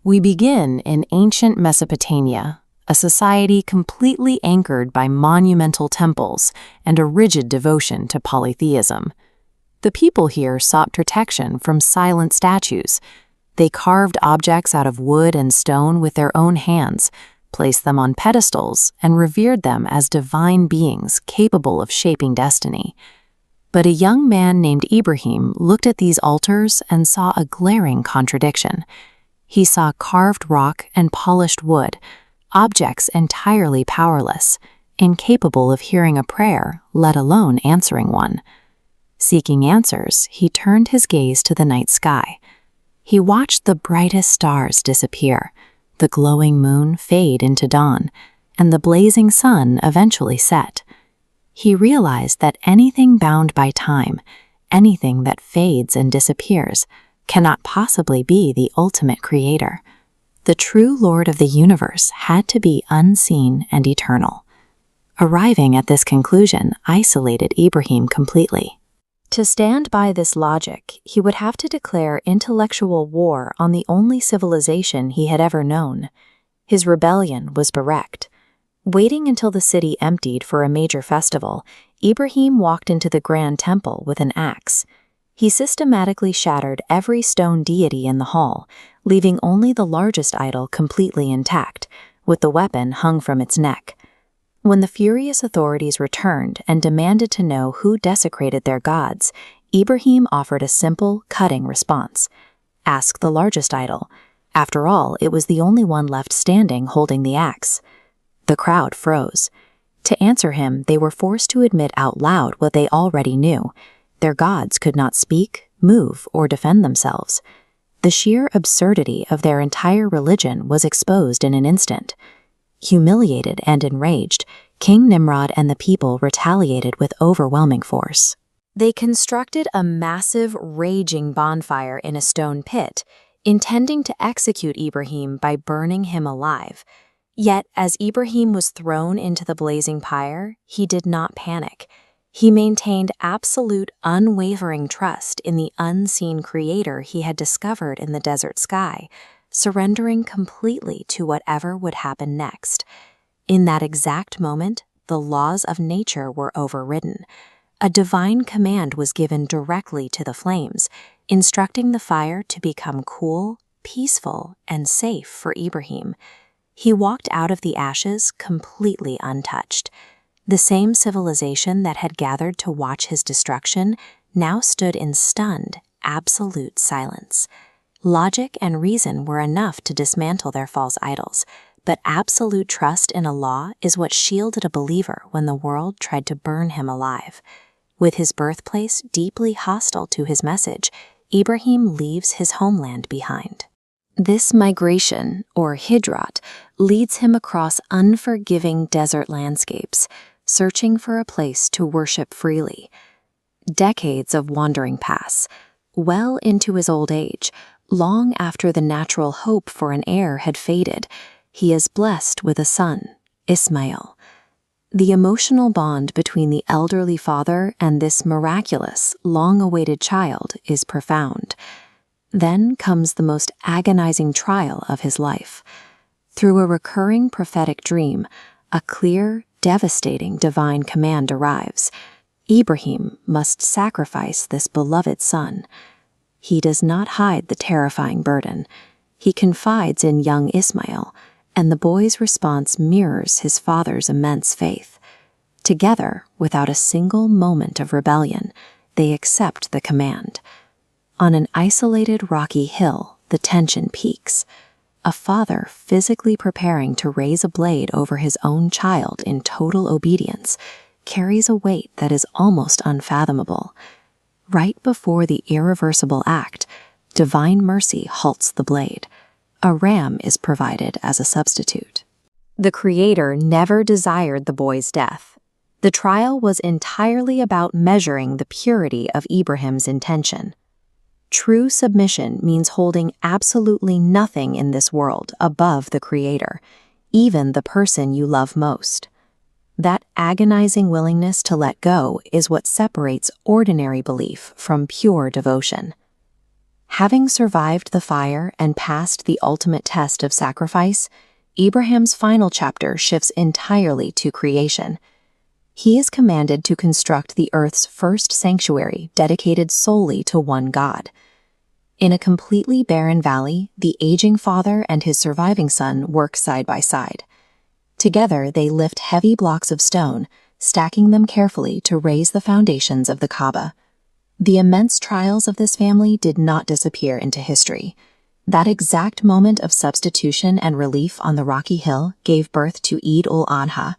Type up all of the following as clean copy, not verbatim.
We begin in ancient Mesopotamia, a society completely anchored by monumental temples and a rigid devotion to polytheism. The people here sought protection from silent statues. They carved objects out of wood and stone with their own hands, placed them on pedestals, and revered them as divine beings capable of shaping destiny. But a young man named Ibrahim looked at these altars and saw a glaring contradiction. He saw carved rock and polished wood, objects entirely powerless, incapable of hearing a prayer, let alone answering one. Seeking answers, he turned his gaze to the night sky. He watched the brightest stars disappear, the glowing moon fade into dawn, and the blazing sun eventually set. He realized that anything bound by time, anything that fades and disappears, cannot possibly be the ultimate creator. The true Lord of the universe had to be unseen and eternal. Arriving at this conclusion isolated Ibrahim completely. To stand by this logic, he would have to declare intellectual war on the only civilization he had ever known. His rebellion was direct. Waiting until the city emptied for a major festival, Ibrahim walked into the grand temple with an axe. He systematically shattered every stone deity in the hall, leaving only the largest idol completely intact, with the weapon hung from its neck. When the furious authorities returned and demanded to know who desecrated their gods, Ibrahim offered a simple, cutting response. Ask the largest idol. After all, it was the only one left standing holding the axe. The crowd froze. To answer him, they were forced to admit out loud what they already knew. Their gods could not speak, move, or defend themselves. The sheer absurdity of their entire religion was exposed in an instant. Humiliated and enraged, King Nimrod and the people retaliated with overwhelming force. They constructed a massive, raging bonfire in a stone pit, intending to execute Ibrahim by burning him alive. Yet, as Ibrahim was thrown into the blazing pyre, he did not panic. He maintained absolute, unwavering trust in the unseen creator he had discovered in the desert sky, surrendering completely to whatever would happen next. In that exact moment, the laws of nature were overridden. A divine command was given directly to the flames, instructing the fire to become cool, peaceful, and safe for Ibrahim. He walked out of the ashes completely untouched. The same civilization that had gathered to watch his destruction now stood in stunned, absolute silence. Logic and reason were enough to dismantle their false idols, but absolute trust in a law is what shielded a believer when the world tried to burn him alive. With his birthplace deeply hostile to his message, Ibrahim leaves his homeland behind. This migration, or hijrat, leads him across unforgiving desert landscapes, searching for a place to worship freely. Decades of wandering pass, well into his old age, long after the natural hope for an heir had faded, he is blessed with a son, Ismail. The emotional bond between the elderly father and this miraculous, long-awaited child is profound. Then comes the most agonizing trial of his life. Through a recurring prophetic dream, a clear, devastating divine command arrives. Ibrahim must sacrifice this beloved son. He does not hide the terrifying burden. He confides in young Ismail, and the boy's response mirrors his father's immense faith. Together, without a single moment of rebellion, they accept the command. On an isolated rocky hill, the tension peaks. A father physically preparing to raise a blade over his own child in total obedience carries a weight that is almost unfathomable. Right before the irreversible act, divine mercy halts the blade. A ram is provided as a substitute. The Creator never desired the boy's death. The trial was entirely about measuring the purity of Ibrahim's intention. True submission means holding absolutely nothing in this world above the Creator, even the person you love most. That agonizing willingness to let go is what separates ordinary belief from pure devotion. Having survived the fire and passed the ultimate test of sacrifice, Ibrahim's final chapter shifts entirely to creation. He is commanded to construct the earth's first sanctuary dedicated solely to one God. In a completely barren valley, the aging father and his surviving son work side by side. Together, they lift heavy blocks of stone, stacking them carefully to raise the foundations of the Kaaba. The immense trials of this family did not disappear into history. That exact moment of substitution and relief on the rocky hill gave birth to Eid ul-Adha,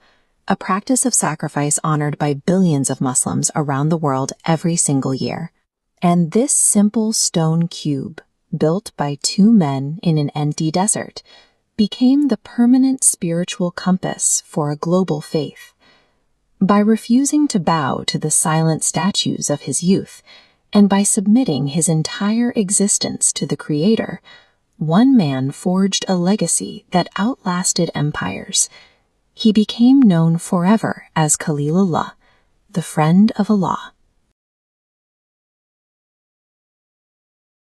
a practice of sacrifice honored by billions of Muslims around the world every single year. And this simple stone cube, built by two men in an empty desert, became the permanent spiritual compass for a global faith. By refusing to bow to the silent statues of his youth, and by submitting his entire existence to the Creator, one man forged a legacy that outlasted empires. He became known forever as Khalilullah, the friend of Allah.